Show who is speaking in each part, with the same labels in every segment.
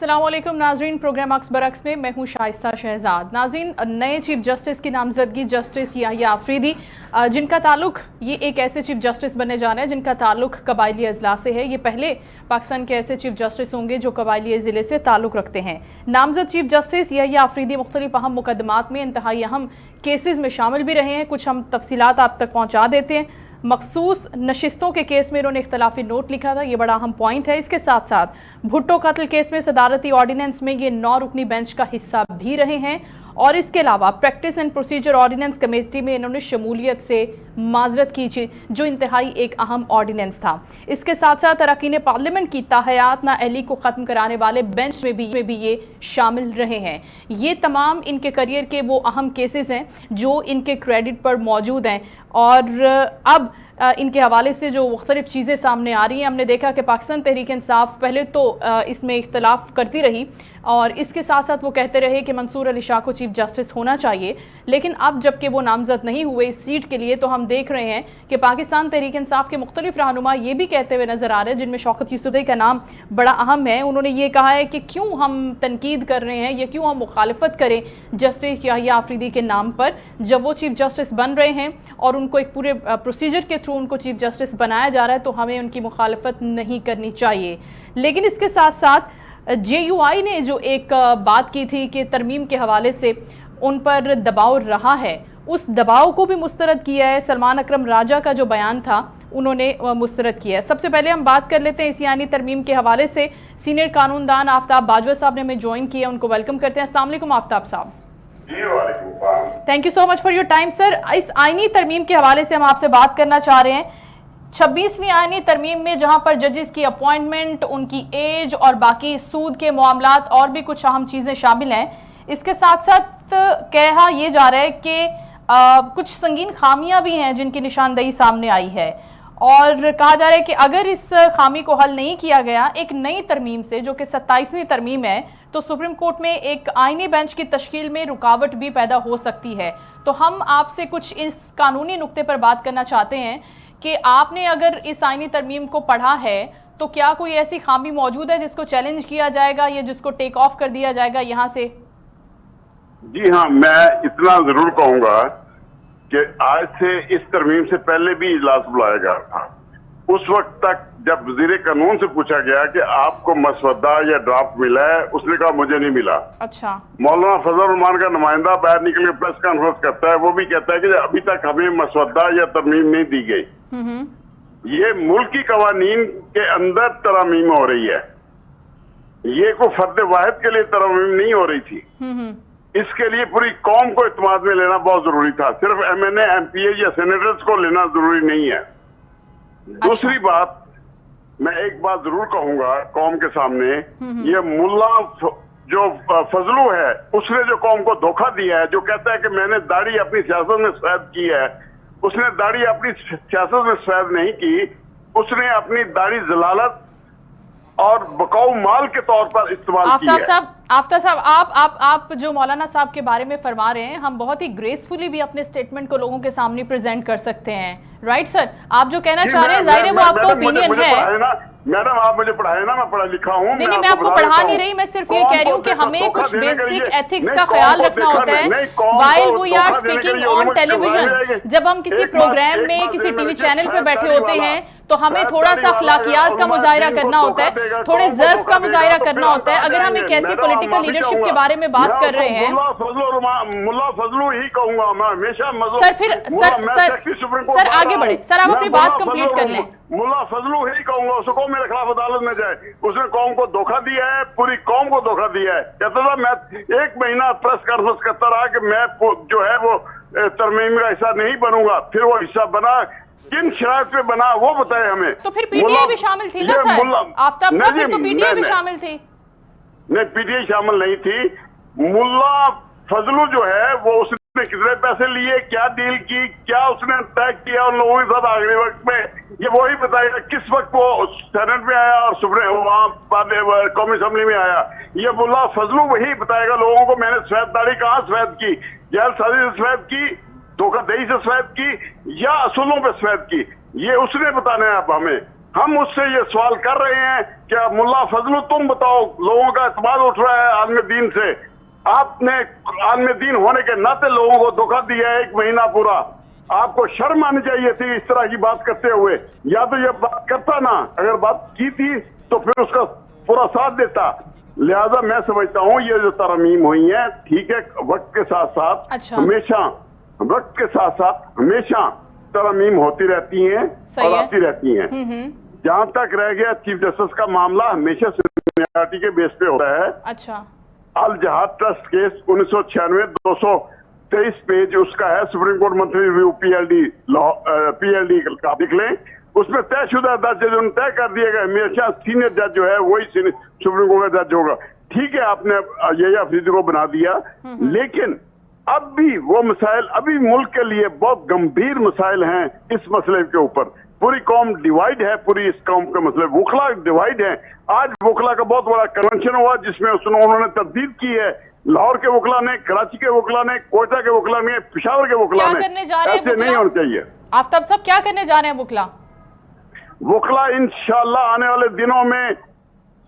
Speaker 1: अस्सलाम वालेकुम नाज़रीन, प्रोग्राम अक्स बरक्स में मैं हूँ शाइस्ता शहजाद। नाज़रीन, नए चीफ जस्टिस की नामजदगी जस्टिस याहिया आफरीदी, जिनका ताल्लुक ये एक ऐसे चीफ जस्टिस बनने जा रहे हैं जिनका ताल्लुक कबायली अजला से है। ये पहले पाकिस्तान के ऐसे चीफ जस्टिस होंगे जो कबायली ज़िले से ताल्लुक रखते हैं। नामजद चीफ जस्टिस याहिया आफरीदी मुख्तलिफ अहम मुकदमात में इंतहाई अहम केसेस में शामिल भी रहे हैं। कुछ हम तफसीलात आप तक पहुँचा देते हैं। मखसूस नशिस्तों के केस में इन्होंने इख्तलाफी नोट लिखा था, ये बड़ा अहम पॉइंट है। इसके साथ साथ भुट्टो कत्ल केस में सदारती ऑर्डिनेंस में ये 9 रुकनी बेंच का हिस्सा भी रहे हैं और इसके अलावा practice and procedure ordinance committee में इन्होंने शमूलियत से माजरत की, जो इंतहाई एक अहम ऑर्डिनेंस था। इसके साथ साथ अरकान पार्लियामेंट की ताहयात नाअहली को ख़त्म कराने वाले बेंच में भी ये शामिल रहे हैं। ये तमाम इनके करियर के वो अहम केसेस हैं जो इनके क्रेडिट पर मौजूद हैं और अब इनके हवाले से जो मुख्तलिफ चीज़ें सामने आ रही हैं। हमने देखा कि पाकिस्तान तहरीक इंसाफ पहले तो इसमें इख्तलाफ करती रही और इसके साथ साथ वो कहते रहे कि मंसूर अली शाह को चीफ जस्टिस होना चाहिए, लेकिन अब जबकि वो नामजद नहीं हुए इस सीट के लिए, तो हम देख रहे हैं कि पाकिस्तान तहरीक इंसाफ के मुख्तलिफ रहनुमा ये भी कहते हुए नज़र आ रहे हैं, जिनमें शौकत यूसुफ़ज़ई का नाम बड़ा अहम है। उन्होंने ये कहा है कि क्यों हम तनकीद कर रहे हैं या क्यों हम मुखालफत करें जस्टिस याहिया आफरीदी के नाम पर, जब वो चीफ जस्टिस बन रहे हैं और उनको एक पूरे प्रोसीजर के थ्रू उनको चीफ जस्टिस बनाया जा रहा है, तो हमें उनकी मुखालफत नहीं करनी चाहिए। लेकिन इसके साथ साथ JUI ने जो एक बात की थी कि तरमीम के हवाले से उन पर दबाव रहा है, उस दबाव को भी मुस्तरद किया है। सलमान अकरम राजा का जो बयान था उन्होंने मुस्तरद किया है। सबसे पहले हम बात कर लेते हैं इस यानी तरमीम के हवाले से। सीनियर कानूनदान आफ्ताब बाजवा साहब ने हमें ज्वाइन किया, उनको वेलकम करते हैं। अस्सलाम वालेकुम आफ्ताब साहब। Thank you so much for your time sir. इस आईनी तरमीम के हवाले से हम आपसे बात करना चाह रहे हैं। 26वीं आईनी तरमीम में जहां पर जजेस की अपॉइंटमेंट, उनकी एज और बाकी सूद के मामलात और भी कुछ अहम चीज़ें शामिल हैं, इसके साथ साथ कहा यह जा रहा है कि कुछ संगीन खामियां भी हैं जिनकी निशानदेही सामने आई है और कहा जा रहा है कि अगर इस खामी को हल नहीं किया गया एक नई तरमीम से, जो कि 27वीं तरमीम है, तो सुप्रीम कोर्ट में एक आईनी बेंच की तश्कील में रुकावट भी पैदा हो सकती है। तो हम आपसे कुछ इस कानूनी नुक्ते पर बात करना चाहते हैं कि आपने अगर इस आईनी तरमीम को पढ़ा है तो क्या कोई ऐसी खामी मौजूद है जिसको चैलेंज किया जाएगा या जिसको टेक ऑफ कर दिया जाएगा यहाँ से?
Speaker 2: जी हाँ, मैं इतना जरूर कहूँगा कि आज से इस तरमीम से पहले भी इजलास बुलाया गया था। उस वक्त तक जब वज़ीर कानून से पूछा गया कि आपको मसवदा या ड्राफ्ट मिला है, उसने कहा मुझे नहीं मिला।
Speaker 1: अच्छा।
Speaker 2: मौलाना फजल रहमान का नुमाइंदा बाहर निकल के प्रेस कॉन्फ्रेंस करता है, वो भी कहता है कि अभी तक हमें मसवदा या तरमीम नहीं दी गई। ये मुल्की कवानीन के अंदर तरमीम हो रही है, ये कोई फर्द वाहिद के लिए तरमीम नहीं हो रही थी। इसके लिए पूरी कौम को इत्मीनान में लेना बहुत जरूरी था, सिर्फ MNA MPA या सेनेटर्स को लेना जरूरी नहीं है। दूसरी बात, मैं एक बात जरूर कहूंगा कौम के सामने, ये मुल्ला जो फजलू है उसने जो कौम को धोखा दिया है, जो कहता है कि मैंने दाढ़ी अपनी सियासत में सफेद की है, उसने दाढ़ी अपनी सियासत में सफेद नहीं की, उसने अपनी दाढ़ी जलालत और बकाऊ माल के तौर पर इस्तेमाल की है।
Speaker 1: आफ्ताब साहब, आप जो मौलाना साहब के बारे में फरमा रहे हैं, हम बहुत ही ग्रेसफुली भी अपने स्टेटमेंट को लोगों के सामने प्रेजेंट कर सकते हैं, राइट सर? आप जो कहना चाह रहे हैं जाहिर है वो आपका ओपिनियन है।
Speaker 2: मैडम आप मुझे पढ़ाए ना, मैं पढ़ा लिखा हूँ।
Speaker 1: नहीं, मैं आपको पढ़ा नहीं रही, मैं सिर्फ ये कह रही हूँ कि हमें कुछ बेसिक एथिक्स का ख्याल रखना होता है while we are speaking on television. जब हम किसी प्रोग्राम में किसी टीवी चैनल पे बैठे होते हैं तो हमें थोड़ा सा अखलाकियात का मुजाहिरा करना होता है, थोड़े ज़र्फ का मुजाहिरा करना होता है। अगर हम एक ऐसी पॉलिटिकल लीडरशिप के बारे में बात कर रहे हैं,
Speaker 2: मुल्ला फजलू ही कहूंगा मैं हमेशा।
Speaker 1: सर आगे बढ़े सर, आप अपनी बात कंप्लीट कर लें।
Speaker 2: मुल्ला फजलू ही कहूंगा, उसको मेरे खिलाफ अदालत में जाए। उसने कौम को धोखा दिया है, पूरी कौम को धोखा दिया है। कहता था मैं 1 महीना प्रेस कॉन्फ्रेंस करता रहा कि मैं जो है वो तरमीम का हिस्सा नहीं बनूंगा, फिर वो हिस्सा बना, किन शराइत पे बना वो बताए हमें।
Speaker 1: तो फिर PTI भी शामिल थी ना सर? आफ्ताब साहब, फिर तो PTI भी शामिल थी।
Speaker 2: नहीं, PTI शामिल नहीं थी। मुल्ला फजलू जो है वो उसने कितने पैसे लिए, क्या डील की, क्या उसने तय किया उन लोगों के साथ आखिरी वक्त में, ये वही बताएगा। किस वक्त वो सेनेट में आया और सुप्रीम वहाँ कौमी असेंबली में आया, ये मुल्ला फजलू वही बताएगा लोगों को। मैंने सफेद दाढ़ी कहाँ सफेद की, जैल साजी से सफेद की, धोखाधड़ी से सफेद की या असूलों पे सफेद की, ये उसने बताना है अब हमें। हम उससे ये सवाल कर रहे हैं क्या मुल्ला फजलू तुम बताओ, लोगों का एतबार उठ रहा है आलम दीन से, आपने आलम दीन होने के नाते लोगों को धोखा दिया है 1 महीना पूरा। आपको शर्म आनी चाहिए थी इस तरह की बात करते हुए, या तो ये बात करता ना, अगर बात की थी तो फिर उसका पूरा साथ देता। लिहाजा मैं समझता हूँ ये जो तरमीम हुई है, ठीक है, वक्त के साथ साथ
Speaker 1: अच्छा।
Speaker 2: हमेशा वक्त के साथ साथ हमेशा तरमीम होती रहती हैं और आती रहती हैं। जहां तक रह गया चीफ जस्टिस का मामला, हमेशा सीनियरिटी के बेस पे होता है।
Speaker 1: अच्छा।
Speaker 2: अल जहाद ट्रस्ट केस 1996 223 पेज उसका है, supreme court monthly review PLD का देख लें, उसमें तयशुदा जज ने तय कर दिया गया हमेशा सीनियर जज जो है वही सुप्रीम कोर्ट का जज होगा। ठीक है, आपने ये अफरीदी को बना दिया, लेकिन अब भी वो मसाइल अभी मुल्क के लिए बहुत गंभीर मसाइल हैं। इस मसले के ऊपर पूरी कौम डिवाइड है, पूरी इस कौम के मसले वकला डिवाइड है। आज वकला का बहुत बड़ा कन्वेंशन हुआ जिसमें उन्होंने तब्दील की है, लाहौर के वकला ने, कराची के वकला ने, कोयटा के वकला ने, पिशावर के वकला ने। ऐसे नहीं होना चाहिए।
Speaker 1: आफ्ताब साहब क्या करने जा रहे हैं वकला
Speaker 2: इंशाअल्लाह आने वाले दिनों में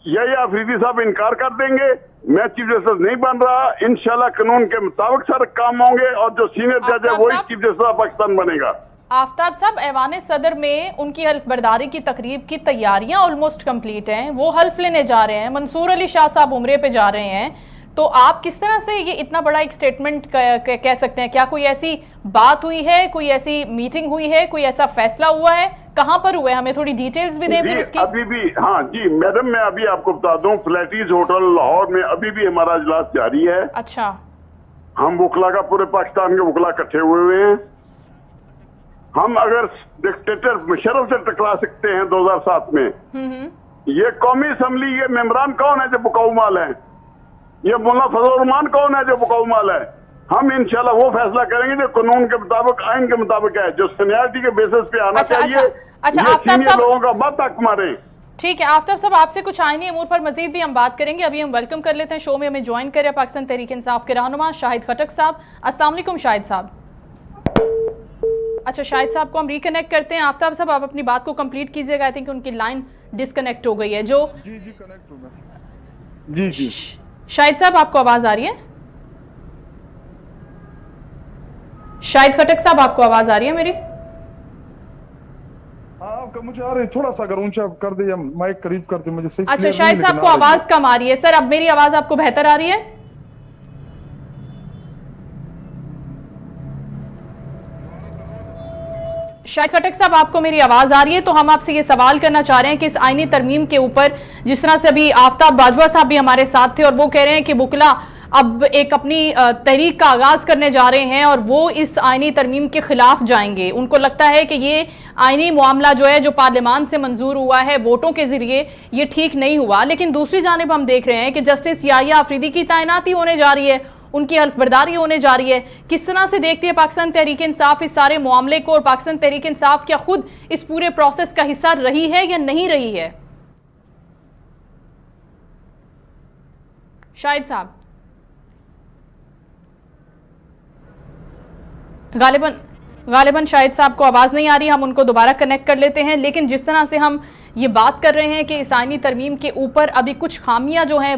Speaker 2: यही अफरीदी साहब इनकार कर देंगे, मैं चीफ जस्टिस नहीं बन रहा, इंशाल्लाह कानून के मुताबिक सारे काम होंगे और जो सीनियर जज है वही चीफ जस्टिस ऑफ पाकिस्तान बनेगा।
Speaker 1: आफ्ताब साहब, ऐवान सदर में उनकी हल्फ बर्दारी की तकरीब की तैयारियां ऑलमोस्ट कंप्लीट हैं, वो हल्फ लेने जा रहे हैं, मंसूर अली शाह साहब उम्रे पे जा रहे हैं, तो आप किस तरह से ये इतना बड़ा एक स्टेटमेंट कह सकते हैं? क्या कोई ऐसी बात हुई है, कोई ऐसी मीटिंग हुई है, कोई ऐसा फैसला हुआ है, कहां पर हुआ है? हमें थोड़ी डिटेल्स भी दें फिर उसकी।
Speaker 2: अभी भी, हाँ जी मैडम, मैं अभी आपको बता दूं, फ्लैटीज होटल लाहौर में अभी भी हमारा इजलास जारी है।
Speaker 1: अच्छा। हम
Speaker 2: वकला का, पूरे पाकिस्तान के वकला इकट्ठे हुए हैं। हम अगर डिक्टेटर मुशर्रफ से टकरा सकते हैं 2007 में, ये कौमी असम्बली के मेंबरान कौन है जो बुकाउमाल है? ये मुल्ला फजल रहमान कौन है जो बुकाउमाल है? हम इंशाल्लाह वो फैसला करेंगे जो कानून के मुताबिक, आइन के मुताबिक है, जो सीनियरिटी के बेसिस पे आना चाहिए।
Speaker 1: अच्छा, आफ्ताब साहब,
Speaker 2: लोगों का मत हक मारे।
Speaker 1: ठीक है आफ्ताब साहब, आपसे कुछ आईनी अमूर पर मजीद भी हम बात करेंगे। अभी हम वेलकम कर लेते हैं शो में, हमें ज्वाइन करें पाकिस्तान तहरीक इंसाफ के रहनुमा शाहिद खटक साहब। अस्सलाम वालेकुम शाहिद साहब। अच्छा, शाहिद साहब को हम रिकनेक्ट करते हैं। आफ्ताब साहब, आप अपनी बात को कंप्लीट कीजिएगा। आई थिंक उनकी लाइन डिस्कनेक्ट हो गई है। जो
Speaker 3: जी कनेक्ट हो गया। जी
Speaker 1: शाहिद साहब, आपको आवाज आ रही है? शाहिद खटक साहब, आपको आवाज आ रही है मेरी?
Speaker 3: आपका मुझे आ रही है, थोड़ा सा अगर ऊंचा कर दे या माइक करीब कर दे मुझे सही।
Speaker 1: अच्छा, शाहिद साहब को आवाज कम आ रही है। सर, अब मेरी आवाज आपको बेहतर आ रही है? शाहिद खटक साहब, आपको मेरी आवाज आ रही है? तो हम आपसे ये सवाल करना चाह रहे हैं कि इस आईनी तरमीम के ऊपर, जिस तरह से अभी आफ्ताब बाजवा साहब भी हमारे साथ थे और वो कह रहे हैं कि वकला अब एक अपनी तहरीक का आगाज करने जा रहे हैं और वो इस आईनी तरमीम के खिलाफ जाएंगे। उनको लगता है कि ये आईनी मामला जो है, जो पार्लियामान से मंजूर हुआ है वोटों के जरिए, ये ठीक नहीं हुआ। लेकिन दूसरी जानिब हम देख रहे हैं कि जस्टिस याहिया अफरीदी की तैनाती होने जा रही है, उनकी हल्फ बर्दारी होने जा रही है। किस तरह से देखती है पाकिस्तान तहरीक इंसाफ इस सारे मामले को, और पाकिस्तान तहरीक इंसाफ क्या खुद इस पूरे प्रोसेस का हिस्सा रही है या नहीं रही है? शाहिद साहब, गालिबन शाहिद साहब को आवाज नहीं आ रही, हम उनको दोबारा कनेक्ट कर लेते हैं। लेकिन जिस तरह से हम ये बात कर रहे हैं कि इस आईनी तरमीम के ऊपर अभी कुछ खामियां जो हैं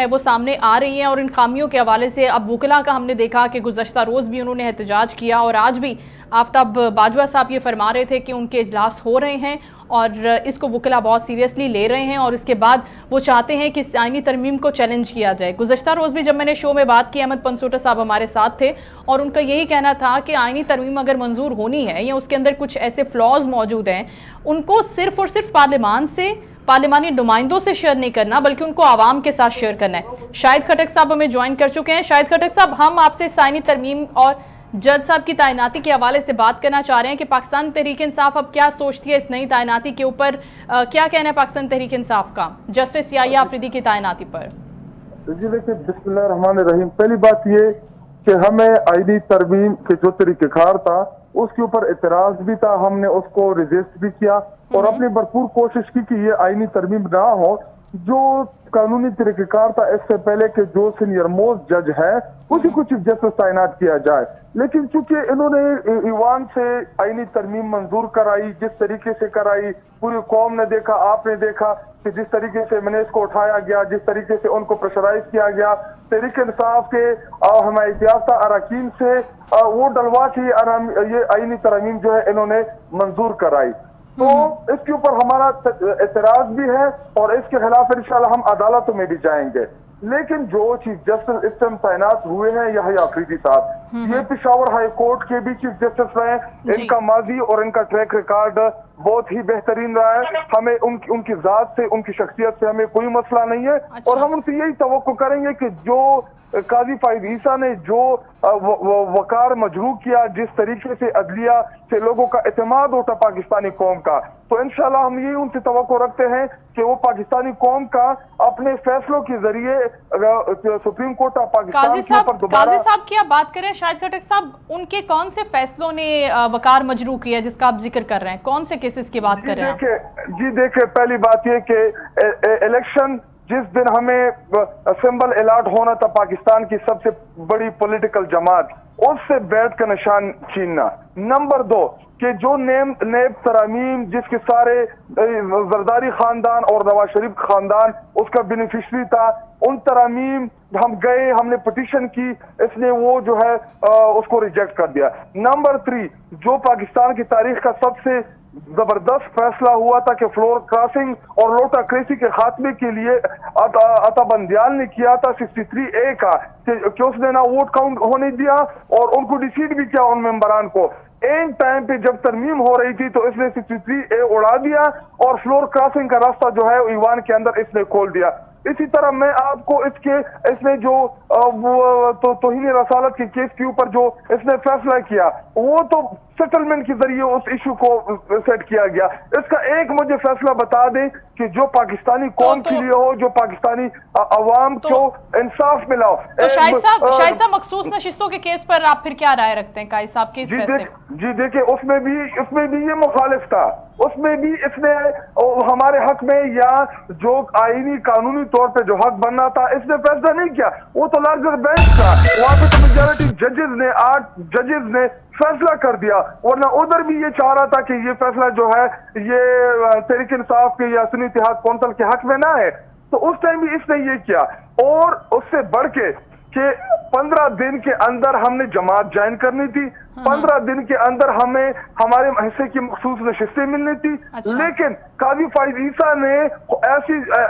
Speaker 1: वो सामने आ रही हैं, और इन खामियों के हवाले से अब वकला का हमने देखा कि गुज़श्ता रोज़ भी उन्होंने एहतजाज किया, और आज भी आफ्ताब बाजवा साहब ये फरमा रहे थे कि उनके इजलास हो रहे हैं और इसको वकला बहुत सीरियसली ले रहे हैं, और इसके बाद वो चाहते हैं कि इस आईनी तरमीम को चैलेंज किया जाए। गुज़श्ता रोज़ भी जब मैंने शो में बात की, अहमद पंसूटा साहब हमारे साथ थे और उनका यही कहना था कि आईनी तरमीम अगर मंजूर होनी है या उसके अंदर कुछ ऐसे फ्लॉज मौजूद हैं, उनको सिर्फ और सिर्फ पार्लियामान से, पार्लिमानी नुमाइंदों से शेयर नहीं करना, बल्कि उनको आवाम के साथ शेयर करना है। शाहिद खटक साहब हमें ज्वाइन कर चुके हैं। शाहिद खटक साहब, हम आपसे आईनी तरमीम और जज साहब की तैनाती के हवाले से बात करना चाह रहे हैं कि पाकिस्तान तहरीक इंसाफ अब क्या सोचती है इस नई तैनाती के ऊपर? क्या कहना है पाकिस्तान तहरीक इंसाफ का जस्टिस याहिया अफरीदी की तैनाती पर?
Speaker 3: जी देखिए, बिस्मिल्लाहिर्रहमानिर्रहीम। पहली बात ये कि हमें आईनी तरमीम के जो तरीक़ेकार था उसके ऊपर एतराज भी था, हमने उसको रिजेस्ट भी किया और अपनी भरपूर कोशिश की कि ये आईनी तरमीम ना हो। जो कानूनी तरीक़ेकार था इससे पहले कि जो सीनियर मोस्ट जज है उसी को चीफ जस्टिस तैनात किया जाए, लेकिन चूंकि इन्होंने ईवान से आईनी तरमीम मंजूर कराई, जिस तरीके से कराई पूरी कौम ने देखा, आपने देखा कि जिस तरीके से मिनेस को उठाया गया, जिस तरीके से उनको प्रेशराइज किया गया, तहरीक इंसाफ के हमायत याफ्ता अरकान से वो डलवा के ये आईनी तरमीम जो है इन्होंने मंजूर कराई। तो इसके ऊपर हमारा एतराज भी है और इसके खिलाफ इंशाल्लाह हम अदालतों में भी जाएंगे। लेकिन जो चीफ जस्टिस इस टाइम तैनात हुए हैं याहिया अफरीदी साहब, ये पेशावर हाई कोर्ट के भी चीफ जस्टिस रहे, इनका माजी और इनका ट्रैक रिकॉर्ड बहुत ही बेहतरीन रहा है। हमें उनकी जात से, उनकी शख्सियत से हमें कोई मसला नहीं है। और हम उनसे यही तवक्को करेंगे कि जो काजी फाइज ईसा ने जो वकार मजरू किया, जिस तरीके से अदलिया से लोगों का एतमाद उठा पाकिस्तानी कौम का, तो इंशाल्लाह हम यही उनसे तवक्को रखते हैं कि वो पाकिस्तानी कौम का अपने फैसलों के जरिए सुप्रीम कोर्ट ऑफ पाकिस्तान के ऊपर दोबारा।
Speaker 1: काजी साहब की आप बात करें, शाहिद खटक साहब, उनके कौन से फैसलों ने वकार मजरू किया जिसका आप जिक्र कर रहे हैं? कौन से केसेस की बात कर रहे हैं?
Speaker 3: जी देखिए, पहली बात ये कि इलेक्शन जिस दिन हमें सिंबल अलाट होना था पाकिस्तान की सबसे बड़ी पॉलिटिकल जमात, उससे बैठ का निशान छीनना। नंबर 2 कि जो नेब तरामीम जिसके सारे जरदारी खानदान और नवाज शरीफ खानदान उसका बेनिफिशरी था, उन तरामीम हम गए, हमने पिटीशन की, इसने वो जो है उसको रिजेक्ट कर दिया। नंबर 3 जो पाकिस्तान की तारीख का सबसे जबरदस्त फैसला हुआ था कि फ्लोर क्रॉसिंग और लोटाक्रेसी के खात्मे के लिए अता बंदियाल ने किया था 63A का, कि उसने ना वोट काउंट होने दिया और उनको डिसीड भी किया उन मेंबरान को। एंड टाइम पे जब तरमीम हो रही थी तो इसने 63A उड़ा दिया और फ्लोर क्रॉसिंग का रास्ता जो है ईवान के अंदर इसने खोल दिया। इसी तरह मैं आपको इसने जो तौहीन रसालत के केस के ऊपर जो इसने फैसला किया, वो तो सेटलमेंट के जरिए उस इशू को सेट किया गया। इसका एक मुझे फैसला बता दें कि जो पाकिस्तानी कौम के लिए हो, जो पाकिस्तानी अवाम को इंसाफ मिला हो।
Speaker 1: तो शाहिद साहब मखसूस नशिस्तों के केस पर आप फिर क्या राय रखते हैं काजी साहब के इस फैसले?
Speaker 3: जी देखिए, उसमें भी ये मुखालिफ था, उसमें भी इसने हमारे हक में या जो आईनी कानूनी तौर पे जो हक बनना था इसने फैसला नहीं किया। वो तो लार्जर बेंच था, वहां पे तो मेजॉरिटी जजेस ने 8 जजेस ने फैसला कर दिया, वरना उधर भी ये चाह रहा था कि ये फैसला जो है ये तहरीक इंसाफ के या सुन्नी इत्तेहाद कौंसिल के हक में ना है। तो उस टाइम भी इसने ये किया। और उससे बढ़ के कि 15 दिन के अंदर हमने जमात ज्वाइन करनी थी, 15 दिन के अंदर हमें हमारे हिस्से की मखसूस नशिस्तें मिलनी थी। लेकिन काजी फाइज ईसा ने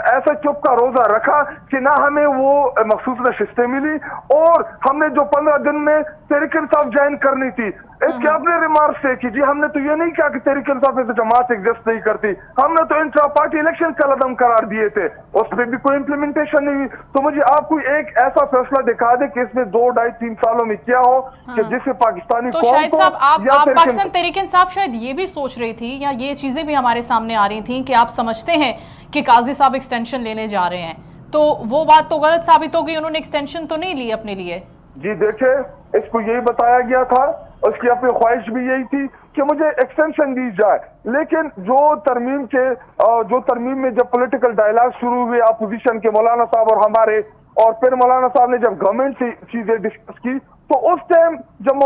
Speaker 3: ऐसा चुप का रोजा रखा कि ना हमें वो मखसूस नशिस्तें मिली और हमने जो 15 दिन में तहरीक इंसाफ ज्वाइन करनी थी, इसके अपने रिमार्क्स थे कि जी हमने तो ये नहीं कहा कि तहरीक इंसाफ से जमात एग्जिस्ट नहीं करती, हमने तो इंट्रा पार्टी इलेक्शन का कदम करार दिए थे, उसमें भी कोई इम्प्लीमेंटेशन नहीं हुई। तो मुझे आपको एक ऐसा फैसला दिखा दे कि इसमें 2, 2.5, 3 सालों में किया हो कि जिससे पाकिस्तानी
Speaker 1: तो शाहिद साहब आप पाकिस्तान तहरीक इंसाफ शायद ये भी सोच रही थी या ये चीजें भी हमारे सामने आ रही थी कि आप समझते हैं कि काजी साहब एक्सटेंशन लेने जा रहे हैं, तो वो बात तो गलत साबित हो गई, उन्होंने एक्सटेंशन तो नहीं ली अपने लिए।
Speaker 3: जी देखे, इसको यही बताया गया था, उसकी अपनी ख्वाहिश भी यही थी कि मुझे एक्सटेंशन दी जाए। लेकिन जो तरमीम में जब पॉलिटिकल डायलॉग शुरू हुए अपोजिशन के मौलाना साहब और हमारे, और फिर मौलाना साहब ने जब गवर्नमेंट से चीजें डिस्कस की, तो उस टाइम जब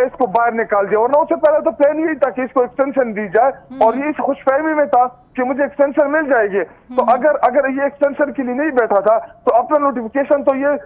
Speaker 3: इसको बाहर निकाल दिया, वरना उससे पहले तो प्लान यही था कि इसको एक्सटेंशन दी जाए और ये इस खुशफहमी में था कि मुझे एक्सटेंशन मिल जाएगी। तो अगर ये एक्सटेंशन के लिए नहीं बैठा था तो अपना नोटिफिकेशन तो ये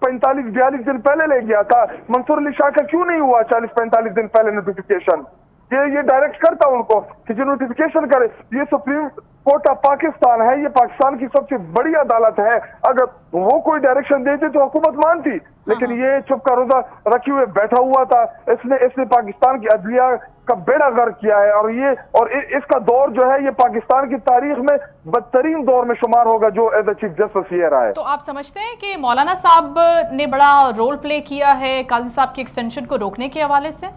Speaker 3: 45-42 दिन पहले ले गया था। मंसूर अली शाह का क्यों नहीं हुआ 40-45 दिन पहले नोटिफिकेशन? ये डायरेक्ट करता उनको कि जो नोटिफिकेशन करे। ये सुप्रीम कोर्ट ऑफ पाकिस्तान है, ये पाकिस्तान की सबसे बड़ी अदालत है, अगर वो कोई डायरेक्शन देते तो हुकूमत मानती, लेकिन ये चुप का रोजा रखे हुए बैठा हुआ था। इसने पाकिस्तान की अदलिया का बेड़ा गर्क किया है और इसका दौर जो है ये पाकिस्तान की तारीख में बदतरीन दौर में शुमार होगा जो एज ए चीफ जस्टिस ये रहा है।
Speaker 1: तो आप समझते हैं कि मौलाना साहब ने बड़ा रोल प्ले किया है काजी साहब की एक्सटेंशन को रोकने के हवाले से?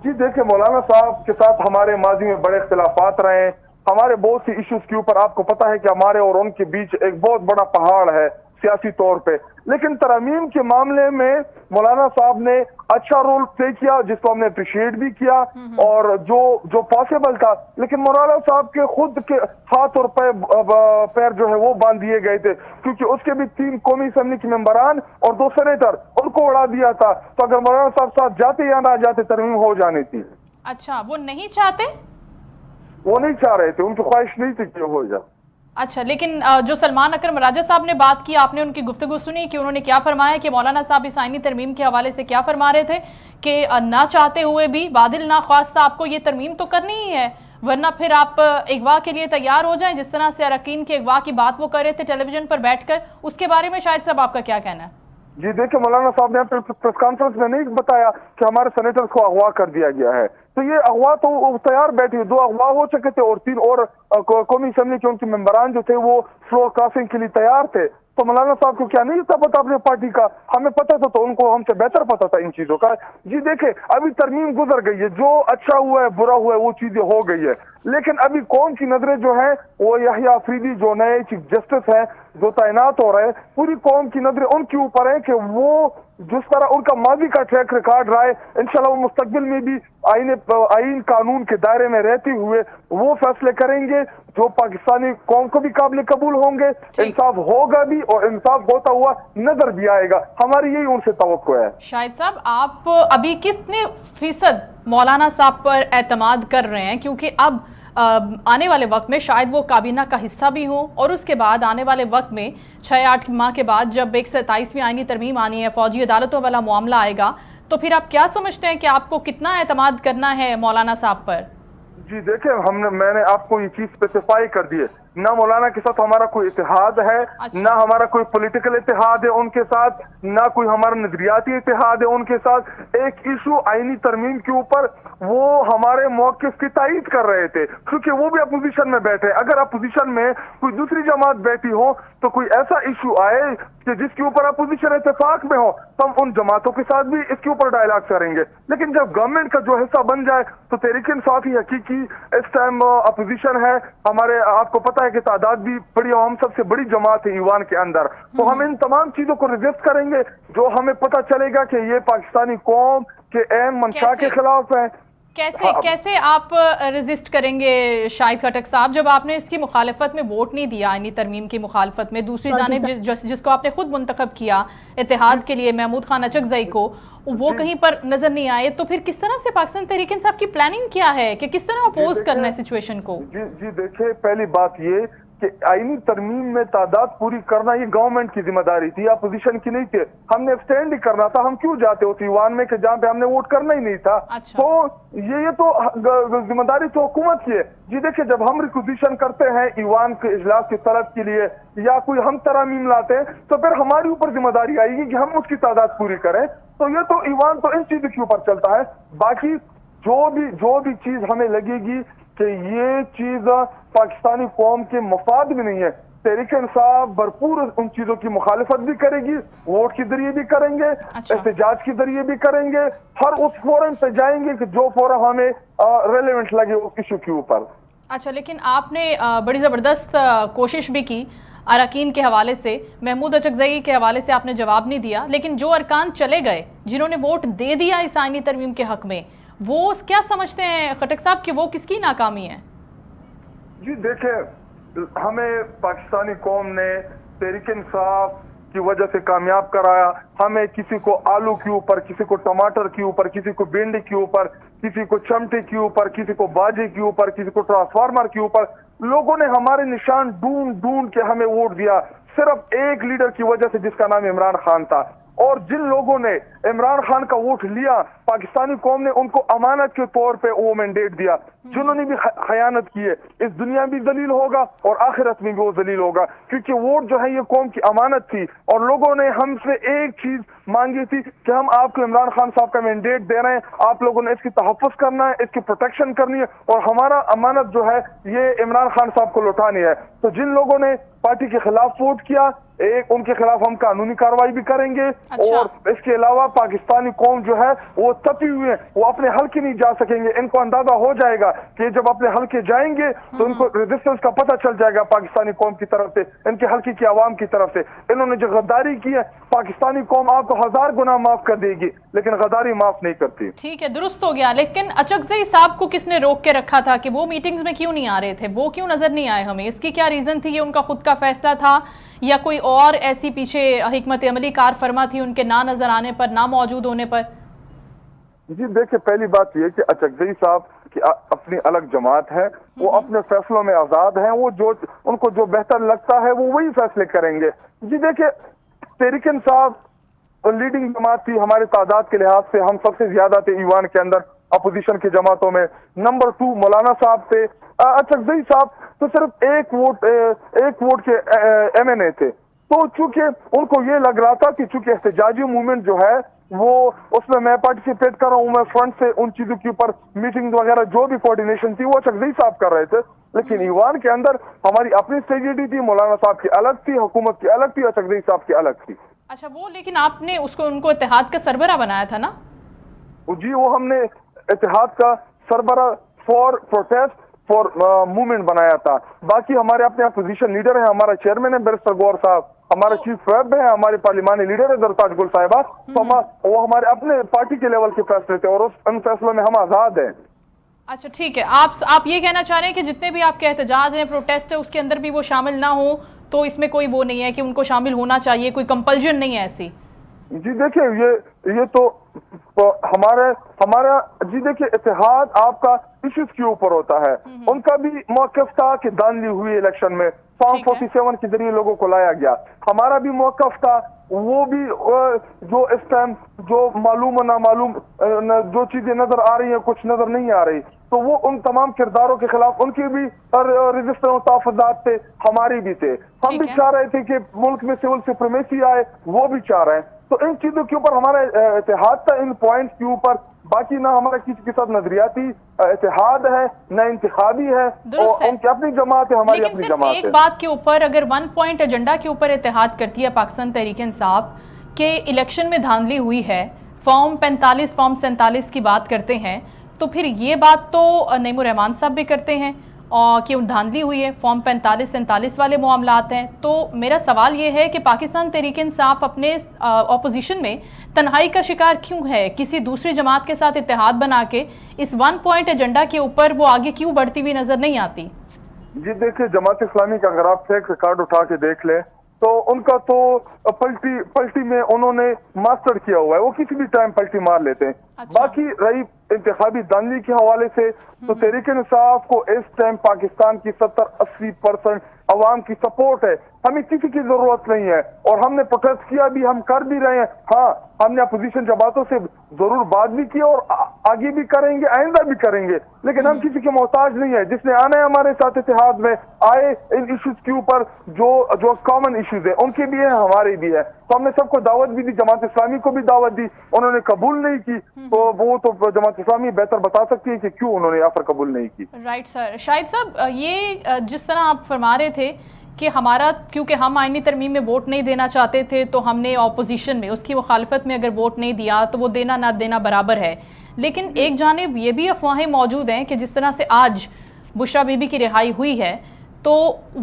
Speaker 3: जी देखिए, मौलाना साहब के साथ हमारे माजी में बड़े इख्तिलाफात रहे, हमारे बहुत सी इश्यूज के ऊपर आपको पता है कि हमारे और उनके बीच एक बहुत बड़ा पहाड़ है सियासी तौर पे। लेकिन तरमीम के मामले में मौलाना साहब ने اچھا رول پلے کیا جس کو ہم نے اپریشیٹ بھی کیا اور جو پاسبل تھا، لیکن مولانا صاحب کے خود کے ہاتھ اور پیر جو ہے وہ باندھ دیے گئے تھے، کیونکہ اس کے بھی 3 قومی اسمبلی کے ممبران اور 2 سینیٹر ان کو اڑا دیا تھا، تو اگر مولانا صاحب ساتھ جاتے یا نہ جاتے ترمیم ہو جانی تھی۔
Speaker 1: اچھا، وہ نہیں چاہتے؟
Speaker 3: وہ نہیں چاہ رہے تھے، ان کی خواہش نہیں تھی کہ ہو جائے۔
Speaker 1: اچھا، لیکن جو سلمان اکرم راجہ صاحب نے بات کی، آپ نے ان کی گفتگو سنی کہ انہوں نے کیا فرمایا، کہ مولانا صاحب اس آئینی ترمیم کے حوالے سے کیا فرما رہے تھے کہ نہ چاہتے ہوئے بھی بادل نہ خواستہ آپ کو یہ ترمیم تو کرنی ہی ہے، ورنہ پھر آپ اغوا کے لیے تیار ہو جائیں، جس طرح سے اراکین کے اغوا کی بات وہ کر رہے تھے ٹیلی ویژن پر بیٹھ کر، اس کے بارے میں شاہد صاحب آپ کا کیا کہنا ہے؟
Speaker 3: جی دیکھیں، مولانا صاحب نے پریس کانفرنس میں نہیں بتایا کہ ہمارے سینیٹرز کو اغوا کر دیا گیا ہے، تو یہ اغوا تو تیار بیٹھی، 2 اغوا ہو چکے تھے اور 3 اور قومی اسمبلی کے ان کے ممبران جو تھے وہ فلور کراسنگ کے لیے تیار تھے، تو مولانا صاحب کو کیا نہیں تھا پتا اپنے پارٹی کا؟ ہمیں پتا تھا، تو ان کو ہم سے بہتر پتا تھا ان چیزوں کا۔ جی دیکھیں، ابھی ترمیم گزر گئی ہے، جو اچھا ہوا ہے برا ہوا ہے وہ چیزیں ہو گئی ہے، لیکن ابھی قوم کی نظریں جو ہیں وہ یحییٰ آفریدی جو نئے چیف جسٹس ہیں جو تعینات ہو رہے ہیں، پوری قوم کی نظریں ان کے اوپر ہیں کہ وہ جس طرح ان کا ماضی کا ٹریک ریکارڈ رہا ہے، انشاءاللہ وہ مستقبل میں بھی آئین قانون کے دائرے میں رہتے ہوئے وہ فیصلے کریں گے جو پاکستانی قوم کو بھی قابل قبول ہوں گے، انصاف ہوگا بھی اور انصاف ہوتا ہوا نظر بھی آئے گا، ہماری یہی ان سے توقع ہے۔
Speaker 1: شاہد صاحب، آپ ابھی کتنے فیصد مولانا صاحب پر اعتماد کر رہے ہیں، کیونکہ اب آنے والے وقت میں شاید وہ کابینہ کا حصہ بھی ہوں، اور اس کے بعد آنے والے وقت میں 6-8 ماہ کے بعد جب 127ویں آئینی ترمیم آنی ہے، فوجی عدالتوں والا معاملہ آئے گا، تو پھر آپ کیا سمجھتے ہیں کہ آپ کو کتنا اعتماد کرنا ہے مولانا صاحب پر؟
Speaker 3: جی دیکھیں، میں نے آپ کو یہ چیز اسپیسیفائی کر دی ہے، نہ مولانا کے ساتھ ہمارا کوئی اتحاد ہے، نہ ہمارا کوئی پولیٹیکل اتحاد ہے ان کے ساتھ، نہ کوئی ہمارا نظریاتی اتحاد ہے ان کے ساتھ۔ ایک ایشو آئینی ترمیم کے اوپر وہ ہمارے موقف کی تائید کر رہے تھے، کیونکہ وہ بھی اپوزیشن میں بیٹھے، اگر اپوزیشن میں کوئی دوسری جماعت بیٹھی ہو تو کوئی ایسا ایشو آئے کہ جس کے اوپر اپوزیشن اتفاق میں ہو تو ہم ان جماعتوں کے ساتھ بھی اس کے اوپر ڈائلاگ کریں گے، لیکن جب گورنمنٹ کا جو حصہ بن جائے تو تحریک انصاف ہی حقیقی اس ٹائم اپوزیشن ہے۔ ہمارے آپ کو پتہ ہے کہ تعداد بھی بڑی، ہم سب سے بڑی جماعت ہے ایوان کے اندر، تو ہم ان تمام چیزوں کو ریزسٹ کریں گے جو ہمیں پتہ چلے گا کہ یہ پاکستانی قوم کے عین منشا کے خلاف ہیں۔
Speaker 1: کیسے آپ ریزسٹ کریں گے شاہد خٹک صاحب، جب آپ نے اس کی مخالفت میں ووٹ نہیں دیا، آئینی ترمیم کی مخالفت میں، دوسری جانب جس کو آپ نے خود منتخب کیا اتحاد کے لیے، محمود خان اچکزئی کو، وہ کہیں پر نظر نہیں آئے، تو پھر کس طرح سے پاکستان تحریک انصاف کی پلاننگ کیا ہے کہ کس طرح اپوز کرنا ہے سچویشن کو؟
Speaker 3: جی دیکھیں، پہلی بات یہ کہ آئینی ترمیم میں تعداد پوری کرنا یہ گورنمنٹ کی ذمہ داری تھی، اپوزیشن کی نہیں تھی، ہم نے ایکسٹینڈ ہی کرنا تھا، ہم کیوں جاتے اس ایوان میں کہ جہاں پہ ہم نے ووٹ کرنا ہی نہیں تھا، تو یہ تو ذمہ داری تو حکومت کی ہے۔ جی دیکھیں، جب ہم ریکوزیشن کرتے ہیں ایوان کے اجلاس کی طلب کے لیے یا کوئی ہم ترامیم لاتے ہیں تو پھر ہماری اوپر ذمہ داری آئے گی کہ ہم اس کی تعداد پوری کریں، تو یہ تو ایوان تو ان چیزوں کے اوپر چلتا ہے۔ باقی جو بھی چیز ہمیں لگے گی کہ یہ چیز پاکستانی قوم کے مفاد میں نہیں ہے، تحریک انصاف بھرپور ان چیزوں کی مخالفت بھی کرے گی، ووٹ کے ذریعے بھی کریں گے، احتجاج کے ذریعے بھی کریں گے، ہر اس فورم پہ جائیں گے کہ جو فورم ہمیں ریلیونٹ لگے اس ایشو کے اوپر۔
Speaker 1: اچھا، لیکن آپ نے بڑی زبردست کوشش بھی کی اراکین کے حوالے سے، محمود اچکزئی کے حوالے سے آپ نے جواب نہیں دیا، لیکن جو ارکان چلے گئے جنہوں نے ووٹ دے دیا اس آئینی ترمیم کے حق میں، وہ کیا سمجھتے ہیں خٹک صاحب کہ وہ کس کی ناکامی ہے؟
Speaker 3: جی دیکھیں، ہمیں پاکستانی قوم نے تحریک انصاف کی وجہ سے کامیاب کرایا، ہمیں کسی کو آلو کے اوپر، کسی کو ٹماٹر کے اوپر، کسی کو بھنڈی کے اوپر، کسی کو چمٹے کے اوپر، کسی کو باجے کے اوپر، کسی کو ٹرانسفارمر کے اوپر، لوگوں نے ہمارے نشان ڈھونڈ کے ہمیں ووٹ دیا، صرف ایک لیڈر کی وجہ سے جس کا نام عمران خان تھا، اور جن لوگوں نے عمران خان کا ووٹ لیا پاکستانی قوم نے ان کو امانت کے طور پہ وہ مینڈیٹ دیا، جنہوں نے بھی خیانت کی ہے اس دنیا بھی ذلیل ہوگا اور آخرت میں بھی وہ ذلیل ہوگا، کیونکہ ووٹ جو ہے یہ قوم کی امانت تھی، اور لوگوں نے ہم سے ایک چیز مانگی تھی کہ ہم آپ کو عمران خان صاحب کا مینڈیٹ دے رہے ہیں، آپ لوگوں نے اس کی تحفظ کرنا ہے، اس کی پروٹیکشن کرنی ہے، اور ہمارا امانت جو ہے یہ عمران خان صاحب کو لوٹانی ہے۔ تو جن لوگوں نے پارٹی کے خلاف ووٹ کیا، ان کے خلاف ہم قانونی کارروائی بھی کریں گے، اور اس کے علاوہ پاکستانی قوم جو ہے وہ تپی ہوئے ہیں، وہ اپنے حلقے نہیں جا سکیں گے، ان کو اندازہ ہو جائے گا کہ جب اپنے حلقے جائیں گے تو ان کو ریزسٹنس کا پتہ چل جائے گا پاکستانی قوم کی طرف سے، ان کے حلقے کی عوام کی طرف سے، انہوں نے جو غداری کی ہے پاکستانی قوم آپ کو 1000 गुना माफ कर देगी, लेकिन गद्दारी माफ नहीं करती।
Speaker 1: ठीक है, दुरुस्त हो गया। लेकिन अचकज़ई साहब को किसने रोक के रखा था कि वो मीटिंग्स में क्यों नहीं आ रहे थे? वो क्यों नजर नहीं आए हमें? इसकी क्या रीजन थी? ये उनका खुद का फैसला था या कोई और ऐसी पीछे हिकमत अमली कार फरमा थी उनके ना नजर आने पर, ना मौजूद होने पर?
Speaker 3: जी देखिए, पहली बात यह कि अचकज़ई साहब की अपनी अलग जमात है, वो अपने फैसलों में आजाद हैं, वो जो उनको जो बेहतर लगता है वो वही फैसले करेंगे। जी देखिए, तहरीक इंसाफ लीडिंग जमात थी, हमारे तादाद के लिहाज से हम सबसे ज्यादा थे ईवान के अंदर अपोजिशन की जमातों में। नंबर 2 मौलाना साहब थे, अचकज़ई साहब तो सिर्फ एक वोट के MNA थे। तो चूंकि उनको ये लग रहा था कि चूंकि एहतजाजी मूवमेंट जो है वो उसमें मैं पार्टिसिपेट कर रहा हूँ, मैं फ्रंट से उन चीजों के ऊपर मीटिंग वगैरह जो भी कोऑर्डिनेशन थी वो अचकज़ई साहब कर रहे थे। लेकिन ईवान के अंदर हमारी अपनी स्ट्रेटेजी थी, मौलाना साहब की अलग थी, हुकूमत की अलग थी, अचकज़ई साहब की अलग थी।
Speaker 1: अच्छा, वो लेकिन आपने उनको इत्तेहाद का सरबरा बनाया था ना?
Speaker 3: जी, वो हमने इत्तेहाद का सरबरा फॉर प्रोटेस्ट फॉर मूवमेंट बनाया था। बाकी हमारे अपने अपोजिशन लीडर हैं, हमारा चेयरमैन है बैरिस्टर गौहर साहब, हमारे चीफ व्हिप है, हमारे पार्लिमानी लीडर है दरताज गुल साहिबा। तो वो हमारे अपने पार्टी के लेवल के फैसले थे और उन फैसलों में हम आजाद हैं।
Speaker 1: अच्छा ठीक है, आप ये कहना चाह रहे हैं कि जितने भी आपके एहतजाज हैं, प्रोटेस्ट है, उसके अंदर भी वो शामिल ना हो, तो इसमें कोई वो नहीं है कि उनको शामिल होना चाहिए, कोई कंपल्जन नहीं है ऐसी?
Speaker 3: जी देखिए, ये तो हमारा जी देखिए, इत्तेहाद आपका इश्यूज के ऊपर होता है। उनका भी मौक़िफ़ था कि दांधली हुई इलेक्शन में, फॉर्म 47 के जरिए लोगों को लाया गया। हमारा भी मौक़िफ़ था, वो भी जो इस टाइम जो मालूम और नामालूम जो चीजें नजर आ रही हैं, कुछ नजर नहीं आ रही, तो वो उन तमाम किरदारों के खिलाफ उनके भी रजिस्टर और तहफ़्फ़ुज़ात थे, हमारी भी थे। हम भी चाह रहे थे कि मुल्क में सिविल सुप्रीमेसी आए, वो भी चाह रहे हैं। तो इन चीजों के ऊपर हमारा इत्तेहाद था, इन पॉइंट्स के ऊपर। बाकी ना हमारा किसी के साथ नजरियाती इत्तेहाद है, ना इंतखाबी है, और उनकी अपनी जमात है, हमारी अपनी जमात है।
Speaker 1: एक बात के ऊपर अगर 1 पॉइंट एजेंडा के ऊपर इत्तेहाद करती है पाकिस्तान तहरीक इंसाफ के इलेक्शन में धांधली हुई है, फॉर्म 45 फॉर्म 47 की बात करते हैं, तो फिर ये बात तो नईमुर रहमान साहब भी करते हैं और कि धांधली हुई है, फॉर्म 45 47 वाले मामलात हैं। तो मेरा सवाल ये है कि पाकिस्तान तहरीक इंसाफ अपने ऑपोजिशन में तन्हाई का शिकार क्यों है? किसी दूसरी जमात के साथ इत्तेहाद बना के इस 1 पॉइंट एजेंडा के ऊपर वो आगे क्यों बढ़ती हुई नजर नहीं आती?
Speaker 3: जी देखिए, जमात इस्लामी का अगर आप फेक रिकॉर्ड उठा के देख लें तो उनका तो पलटी में उन्होंने मास्टर किया हुआ है, वो किसी भी टाइम पलटी मार लेते हैं।
Speaker 1: अच्छा।
Speaker 3: बाकी रही इंतखाबी दांधली के हवाले से, तो तहरीक इंसाफ को इस टाइम पाकिस्तान की 70-80% अवाम की सपोर्ट है, हमें किसी की जरूरत नहीं है। और हमने प्रोटेस्ट किया भी, हम कर भी रहे हैं। हाँ, हमने अपोजिशन जमातों से जरूर बात भी की और आगे भी करेंगे, आइंदा भी करेंगे, लेकिन हम किसी के मोहताज नहीं है। जिसने आना है हमारे साथ इत्तेहाद में आए, इन इश्यूज के ऊपर जो कॉमन इश्यूज है उनके भी है, हमारे भी है। तो हमने सबको दावत भी दी, जमात इस्लामी को भी दावत दी, उन्होंने कबूल नहीं की। तो वो तो जमात इस्लामी बेहतर बता सकती है कि क्यों उन्होंने ऑफर कबूल नहीं की।
Speaker 1: Right sir. शाहिद साहब, ये जिस तरह आप फरमा रहे थे कि हमारा, क्योंकि हम आईनी तरमीम में वोट नहीं देना चाहते थे तो हमने ऑपोजिशन में उसकी मुखालफत में अगर वोट नहीं दिया तो वो देना ना देना बराबर है। लेकिन एक जानिब ये भी अफवाहें मौजूद हैं कि जिस तरह से आज बुशरा बीबी की रिहाई हुई है तो